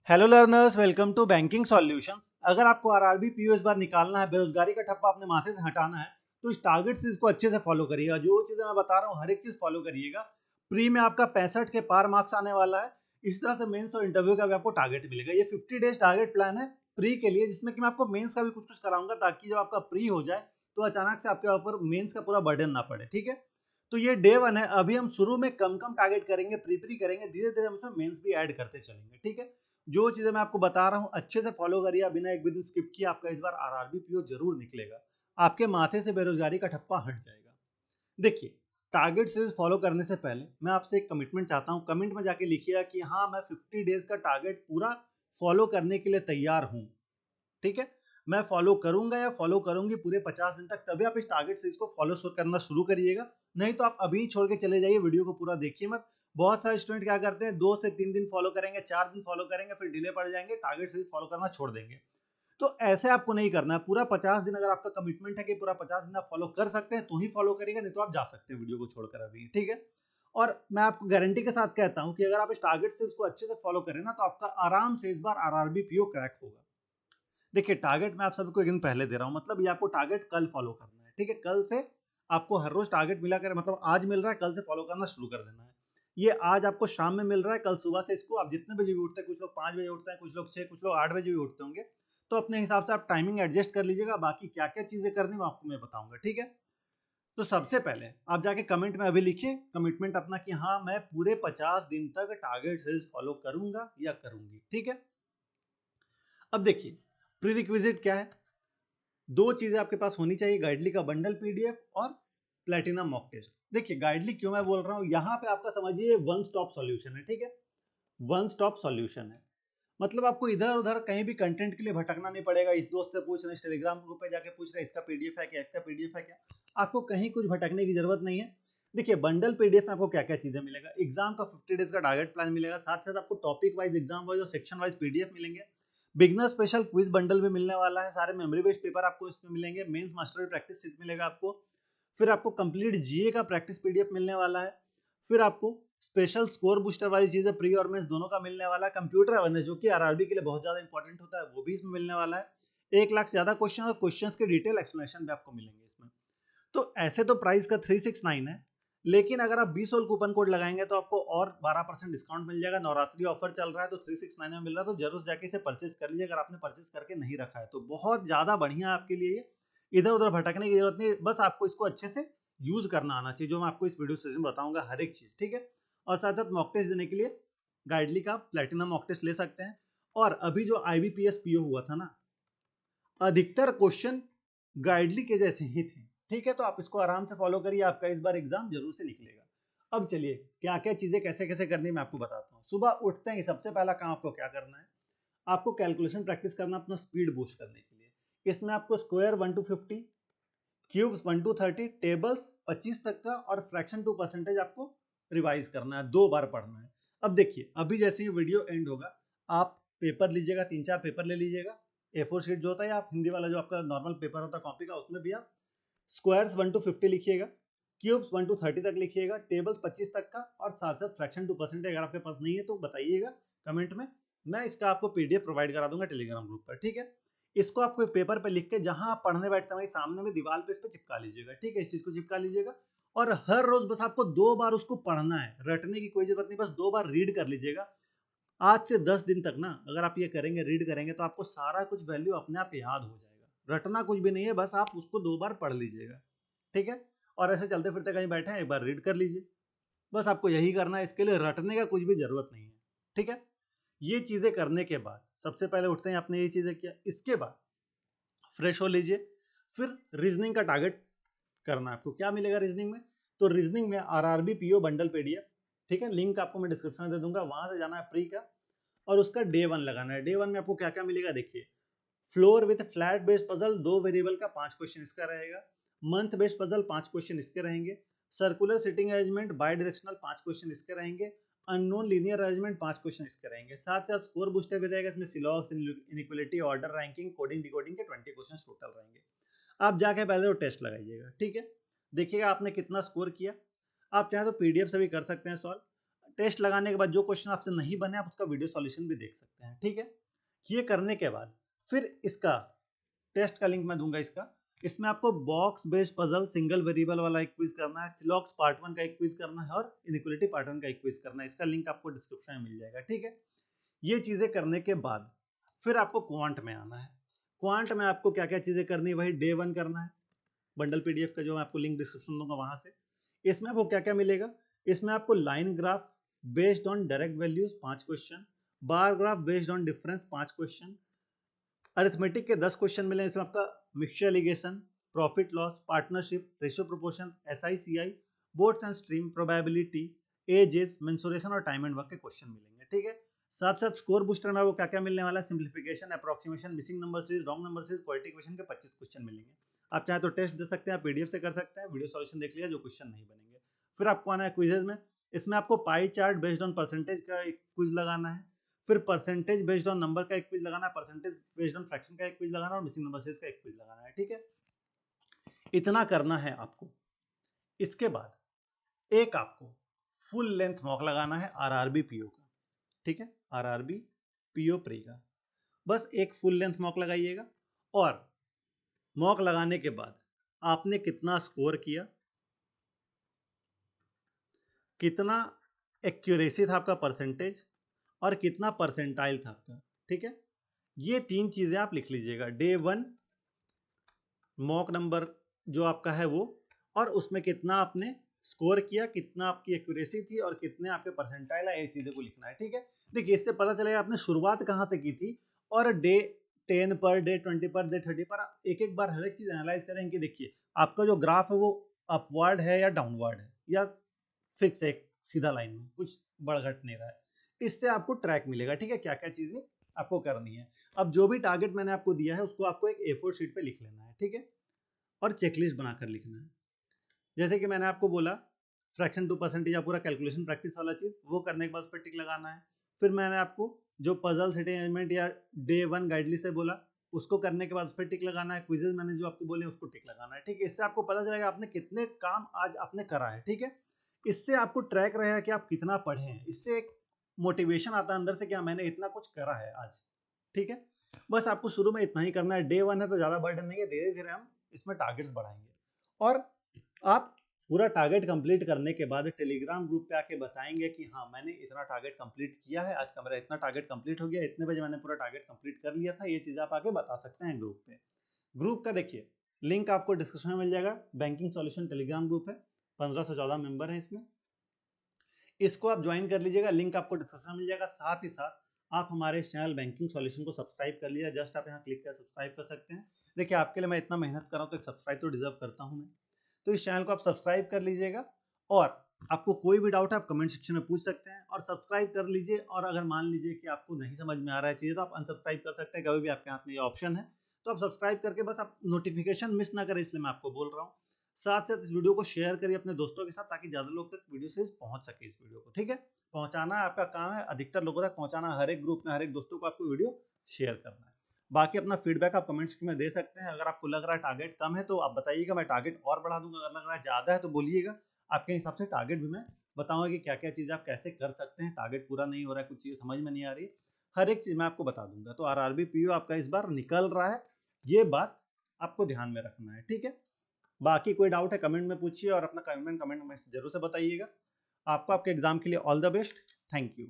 Hello learners, welcome to banking solution. अगर आपको RRB PO इस बार निकालना है, बेरोजगारी का ठप्पा अपने माथे से हटाना है, तो इस टारगेट सीरीज को अच्छे से फॉलो करिएगा। जो चीजें मैं बता रहा हूँ हर एक चीज फॉलो करिएगा। प्री में आपका 65 के पार मार्क्स आने वाला है। इसी तरह से मेंस और इंटरव्यू का भी आपको टारगेट मिलेगा। ये 50 डेज टारगेट प्लान है प्री के लिए, जिसमें कि मैं आपको मेंस का भी कुछ कुछ कराऊंगा, ताकि जब आपका प्री हो जाए तो अचानक से आपके ऊपर मेंस का पूरा बर्डन ना पड़े। ठीक है, तो ये डे 1 है। अभी हम शुरू में कम कम टारगेट करेंगे, प्री करेंगे, धीरे धीरे हम उसमें मेंस भी ऐड करते चलेंगे। ठीक है, जो चीजें मैं आपको बता रहा हूँ अच्छे से फॉलो करिए, बिना एक भी दिन स्किप किए। आपका इस बार आरआरबी पीओ जरूर निकलेगा। आपके माथे से बेरोजगारी का ठप्पा हट जाएगा। देखिए, टारगेट सीरीज फॉलो करने से पहले मैं आपसे एक कमिटमेंट चाहता हूँ। कमेंट में जाके लिखिएगा कि हाँ, मैं 50 डेज का टारगेट पूरा फॉलो करने के लिए तैयार हूँ। ठीक है, मैं फॉलो करूंगा या फॉलो करूंगी पूरे 50 दिन तक, तभी आप इस टारगेट सीरीज को फॉलो करना शुरू करिएगा। नहीं तो आप अभी छोड़ के चले जाइए, वीडियो को पूरा देखिए मत। बहुत सारे स्टूडेंट क्या करते हैं, 2 से 3 दिन फॉलो करेंगे, 4 दिन फॉलो करेंगे, फिर डिले पड़ जाएंगे, टारगेट सीरीज फॉलो करना छोड़ देंगे। तो ऐसे आपको नहीं करना है। पूरा 50 दिन, अगर आपका कमिटमेंट है कि पूरा 50 दिन आप फॉलो कर सकते हैं तो ही फॉलो करिएगा, नहीं तो आप जा सकते हैं वीडियो को छोड़कर अभी। ठीक है, और मैं आपको गारंटी के साथ कहता हूं कि अगर आप इस टारगेट सीरीज को अच्छे से फॉलो करें ना, तो आपका आराम से इस बार आरआरबी पीओ क्रैक होगा। देखिए, टारगेट मैं आप सबको एक दिन पहले दे रहा हूँ, मतलब ये आपको टारगेट कल फॉलो करना है। ठीक है, कल से आपको हर रोज टारगेट मिला कर, मतलब आज मिल रहा है, कल से फॉलो करना शुरू कर देना है। ये आज आपको शाम में मिल रहा है, कल सुबह से इसको आप जितने बजे भी उठते हैं, कुछ लोग 5 बजे उठते हैं, कुछ लोग 6, कुछ लोग 8 बजे भी उठते होंगे, तो अपने हिसाब से आप टाइमिंग एडजस्ट कर लीजिएगा। बाकी क्या क्या चीजें करनी वो आपको मैं बताऊंगा। ठीक है, तो सबसे पहले आप जाके कमेंट में अभी लिखिए कमिटमेंट अपना कि हाँ, मैं पूरे 50 दिन तक टारगेट सीरीज फॉलो करूंगा या करूंगी। ठीक है, अब देखिए, प्री रिक्विजिट क्या है। दो चीजें आपके पास होनी चाहिए, गाइडली का बंडल पीडीएफ और प्लेटिनम मॉक टेस्ट। देखिए, गाइडली क्यों मैं बोल रहा हूं, यहां पे आपका समझिए वन स्टॉप सॉल्यूशन है। ठीक है, वन स्टॉप सॉल्यूशन है, मतलब आपको इधर उधर कहीं भी कंटेंट के लिए भटकना नहीं पड़ेगा। इस दोस्त से पूछ रहे, इस टेलीग्राम ग्रुप पे जाके पूछ रहे, इसका पीडीएफ है क्या, इसका पीडीएफ है क्या। आपको कहीं कुछ भटकने की जरूरत नहीं है। देखिए, बंडल पीडीएफ में आपको क्या क्या चीजें मिलेगा, एग्जाम का 50 डेज का टारगेट प्लान मिलेगा, साथ साथ आपको टॉपिक वाइज, एग्जाम वाइज और सेक्शन वाइज पीडीएफ मिलेंगे। बिगनर स्पेशल क्विज बंडल भी मिलने वाला है, सारे मेमोरी बेस्ड पेपर आपको इसमें मिलेंगे। मेंस मास्टर प्रैक्टिस सीट मिलेगा आपको। फिर आपको कंप्लीट जीए का प्रैक्टिस पीडीएफ मिलने वाला है। फिर आपको स्पेशल स्कोर बूस्टर वाली चीजें प्री और मेंस दोनों का मिलने वाला है। कंप्यूटर अवेयरनेस, जो कि आरआरबी के लिए बहुत ज्यादा इंपॉर्टेंट होता है, वो भी इसमें मिलने वाला है। 1 लाख से ज्यादा क्वेश्चन और क्वेश्चंस के डिटेल एक्सप्लेनेशन भी आपको मिलेंगे इसमें। तो ऐसे तो प्राइस का 369 है, लेकिन अगर आप 20 और कूपन कोड लगाएंगे तो आपको और 12% डिस्काउंट मिल जाएगा। नवरात्रि ऑफर चल रहा है तो 369 में मिल रहा है, तो जरूर जाके इसे परचेज कर लीजिए। अगर आपने परचेज करके नहीं रखा है तो बहुत ज्यादा बढ़िया है आपके लिए। इधर उधर भटकने की जरूरत नहीं, बस आपको इसको अच्छे से यूज करना आना चाहिए, जो मैं आपको इस वीडियो सेशन में बताऊंगा हर एक चीज। ठीक है, और साथ साथ मॉक टेस्ट देने के लिए गाइडली का प्लेटिनम मॉक टेस्ट ले सकते हैं। और अभी जो आईबीपीएस पीओ हुआ था ना, अधिकतर क्वेश्चन गाइडली के जैसे ही थे। ठीक है, तो आप इसको आराम से फॉलो करिए, आपका इस बार एग्जाम जरूर से निकलेगा। अब चलिए, क्या क्या चीजें कैसे कैसे करनी मैं आपको बताता हूँ। सुबह उठते ही सबसे पहला काम आपको क्या करना है, आपको कैलकुलेशन प्रैक्टिस करना अपना स्पीड बूस्ट करने के लिए। इसमें आपको square 1 to 50, cubes 1 to 30, tables 25 तक का और फ्रैक्शन टू परसेंटेज आपको रिवाइज करना है, 2 बार पढ़ना है। अब देखिए, अभी जैसे ही वीडियो एंड होगा, आप पेपर लीजिएगा, 3-4 पेपर ले लीजिएगा। A4 शीट जो होता है, आप हिंदी वाला जो आपका नॉर्मल पेपर होता है कॉपी का, उसमें भी आप स्क्वायर्स 1 to 50 लिखिएगा, क्यूब्स 1 to 30 तक लिखिएगा, टेबल्स 25 तक का, और साथ साथ फ्रैक्शन टू परसेंटेज अगर आपके पास नहीं है तो बताइएगा कमेंट में। मैं इसका आपको पीडीएफ प्रोवाइड करा दूंगा टेलीग्राम ग्रुप पर। ठीक है, इसको आपको पेपर पे लिख के जहां आप पढ़ने बैठते हैं वहीं सामने में दीवार पे इस पे चिपका लीजिएगा। ठीक है, इस चीज को चिपका लीजिएगा, और हर रोज बस आपको 2 बार उसको पढ़ना है, रटने की कोई जरूरत नहीं, बस 2 बार रीड कर लीजिएगा। आज से 10 दिन तक ना, अगर आप ये करेंगे, रीड करेंगे, तो आपको सारा कुछ वैल्यू अपने आप याद हो जाएगा। रटना कुछ भी नहीं है, बस आप उसको 2 बार पढ़ लीजिएगा। ठीक है, और ऐसे चलते फिरते कहीं बैठे हैं, एक बार रीड कर लीजिए। बस आपको यही करना है, इसके लिए रटने का कुछ भी जरूरत नहीं है। ठीक है, ये चीजें करने के बाद सबसे पहले उठते हैं, आपने ये चीजें किया, इसके बाद फ्रेश हो लीजिए। फिर रीजनिंग का टारगेट करना है आपको। क्या मिलेगा रीजनिंग में, तो रीजनिंग में आरआरबी पीओ बंडल पीडीएफ। ठीक है, लिंक आपको मैं डिस्क्रिप्शन में दे दूंगा, वहां से जाना है प्री का, और उसका डे 1 लगाना है। डे 1 में आपको क्या क्या मिलेगा, देखिए, floor with flat based puzzle 2 variable का 5 क्वेश्चन इसका रहेगा। मंथ बेस्ड पजल 5 क्वेश्चन इसके रहेंगे। Circular sitting arrangement bye directional 5 question इसके रहेंगे। अननोन लीनियर अरेंजमेंट 5 क्वेश्चन इसके रहेंगे। साथ साथ स्कोर बूस्टर भी रहेगा, इसमें सिलॉक्स, inequality, order, ranking, coding decoding के 20 क्वेश्चन टोटल रहेंगे। आप जाके पहले वो टेस्ट लगाइएगा। ठीक है, देखिएगा आपने कितना स्कोर किया। आप चाहे तो पीडीएफ से भी कर सकते हैं सॉल्व। टेस्ट लगाने के बाद जो क्वेश्चन आपसे नहीं बने आप उसका वीडियो सॉल्यूशन भी देख सकते हैं, ठीक है। ये करने के बाद फिर इसका टेस्ट का लिंक मैं दूंगा इसका। इसमें आपको box based puzzle single variable वाला एक क्विज करना है, सिलॉक्स पार्ट 1 का एक क्विज करना है और इनइक्वालिटी पार्ट 1 का एक क्विज करना है। इसका लिंक आपको डिस्क्रिप्शन में मिल जाएगा, ठीक है। ये चीजें करने के बाद फिर आपको क्वांट में आना है। क्वांट में आपको क्या क्या चीजें करनी है, वही डे 1 करना है, बंडल पीडीएफ का जो मैं आपको लिंक डिस्क्रिप्शन दूंगा वहां से। इसमें आपको क्या क्या मिलेगा, इसमें आपको line graph based on direct values 5 question, bar graph based on difference 5 question, arithmetic के 10 क्वेश्चन मिले। इसमें आपका mixture alligation, profit loss, partnership, ratio proportion, SICI, boats and stream, probability, ages, mensuration और टाइम एंड वर्क के question मिलेंगे, ठीक है। साथ साथ स्कोर बूस्टर में आपको क्या क्या मिलने वाला है, simplification, approximation, missing number series, wrong number series, quality question के 25 क्वेश्चन मिलेंगे। आप चाहे तो टेस्ट दे सकते हैं, आप PDF से कर सकते हैं, वीडियो सॉल्यूशन देख लिया जो क्वेश्चन नहीं बनेंगे। फिर आपको आना है क्विजेज में। इसमें आपको pie chart based on percentage का एक क्विज लगाना है, फिर परसेंटेज बेस्ड ऑन नंबर का एक क्विज लगाना है, परसेंटेज बेस्ड ऑन फ्रैक्शन का एक क्विज लगाना है और मिसिंग नंबर सीरीज का एक क्विज लगाना है, ठीक है। इतना करना है आपको। इसके बाद एक आपको फुल लेंथ मॉक लगाना है RRB PO का, ठीक है, RRB PO प्री का। बस एक फुल लेंथ मॉक लगाइएगा और मॉक लगाने के बाद आपने कितना स्कोर किया, कितना एक्यूरेसी था आपका परसेंटेज और कितना परसेंटाइल था आपका, ठीक है। ये 3 चीजें आप लिख लीजिएगा। डे 1 मॉक नंबर जो आपका है वो, और उसमें कितना आपने स्कोर किया, कितना आपकी एक्यूरेसी थी और कितने आपके परसेंटाइल है, ये चीजें को लिखना है, ठीक है। देखिए इससे पता चलेगा आपने शुरुआत कहाँ से की थी और डे 10 पर, डे 20 पर, डे 30 पर एक एक बार हर एक चीज एनालाइज करें कि देखिए आपका जो ग्राफ है वो अपवर्ड है या डाउनवर्ड है या फिक्स है, एक सीधा लाइन में कुछ बढ़ घट नहीं रहा है। इससे आपको ट्रैक मिलेगा, ठीक है, क्या क्या चीजें आपको करनी है। अब जो भी टारगेट मैंने आपको दिया है उसको आपको एक A4 शीट पे लिख लेना है, ठीक है, और चेकलिस्ट बनाकर लिखना है। जैसे कि मैंने आपको बोला फ्रैक्शन टू परसेंटेज या पूरा कैलकुलेशन प्रैक्टिस वाला चीज, वो करने के बाद उस पर टिक लगाना है। फिर मैंने आपको जो पजल सेटिंग अरेंजमेंट या डे 1 गाइडली से बोला उसको करने के बाद उस पर टिक लगाना है। क्विजेज मैंने जो आपको बोले उसको टिक लगाना है, ठीक है। इससे आपको पता चलेगा आपने कितने काम आज आपने करा है, ठीक है। इससे आपको ट्रैक रहेगा कि आप कितना पढ़े हैं, इससे एक मोटिवेशन आता है अंदर से कि हाँ मैंने इतना कुछ करा है आज, ठीक है। बस आपको शुरू में इतना ही करना है। डे 1 है तो ज्यादा बर्डन नहीं है, धीरे धीरे हम इसमें टारगेट्स बढ़ाएंगे और आप पूरा टारगेट कंप्लीट करने के बाद टेलीग्राम ग्रुप पे आके बताएंगे कि हाँ मैंने इतना टारगेट कंप्लीट किया है, आज का मेरा इतना टारगेट कंप्लीट हो गया, इतने बजे मैंने पूरा टारगेट कंप्लीट कर लिया था। ये चीज़ आप आके बता सकते हैं ग्रुप पे। ग्रुप का देखिए लिंक आपको डिस्क्रिप्शन में मिल जाएगा। बैंकिंग सॉल्यूशन टेलीग्राम ग्रुप है, 15 से 14 मेंबर हैं इसमें, इसको आप ज्वाइन कर लीजिएगा, लिंक आपको डिस्क्रिप्शन में मिल जाएगा। साथ ही साथ आप हमारे इस चैनल बैंकिंग सॉल्यूशन को सब्सक्राइब कर लिया, जस्ट आप यहाँ क्लिक कर सब्सक्राइब कर सकते हैं। देखिए आपके लिए मैं इतना मेहनत कर रहा हूँ तो एक सब्सक्राइब तो डिजर्व करता हूँ मैं, तो इस चैनल को आप सब्सक्राइब कर लीजिएगा और आपको कोई भी डाउट है आप कमेंट सेक्शन में पूछ सकते हैं और सब्सक्राइब कर लीजिए। और अगर मान लीजिए कि आपको नहीं समझ में आ रहा है चीज़ें तो आप अनसब्सक्राइब कर सकते हैं, कभी भी आपके हाथ में ये ऑप्शन है। तो आप सब्सक्राइब करके बस आप नोटिफिकेशन मिस ना करें, इसलिए मैं आपको बोल रहा हूँ। साथ साथ इस वीडियो को शेयर करिए अपने दोस्तों के साथ ताकि ज़्यादा लोग तक वीडियो से पहुंच सके इस वीडियो को, ठीक है। पहुंचाना आपका काम है, अधिकतर लोगों तक पहुंचाना, हर एक ग्रुप में हर एक दोस्तों को आपको वीडियो शेयर करना है। बाकी अपना फीडबैक आप कमेंट्स में दे सकते हैं। अगर आपको लग रहा है टारगेट कम है तो आप बताइएगा, मैं टारगेट और बढ़ा दूंगा। अगर लग रहा है ज़्यादा है तो बोलिएगा, आपके हिसाब से टारगेट भी मैं बताऊंगा कि क्या क्या चीज़ आप कैसे कर सकते हैं। टारगेट पूरा नहीं हो रहा है, कुछ चीज़ समझ में नहीं आ रही, हर एक चीज़ मैं आपको बता दूंगा। तो RRB PO आपका इस बार निकल रहा है, ये बात आपको ध्यान में रखना है, ठीक है। बाकी कोई डाउट है कमेंट में पूछिए और अपना कमेंट में जरूर से बताइएगा। आपको आपके एग्जाम के लिए all the best. Thank you.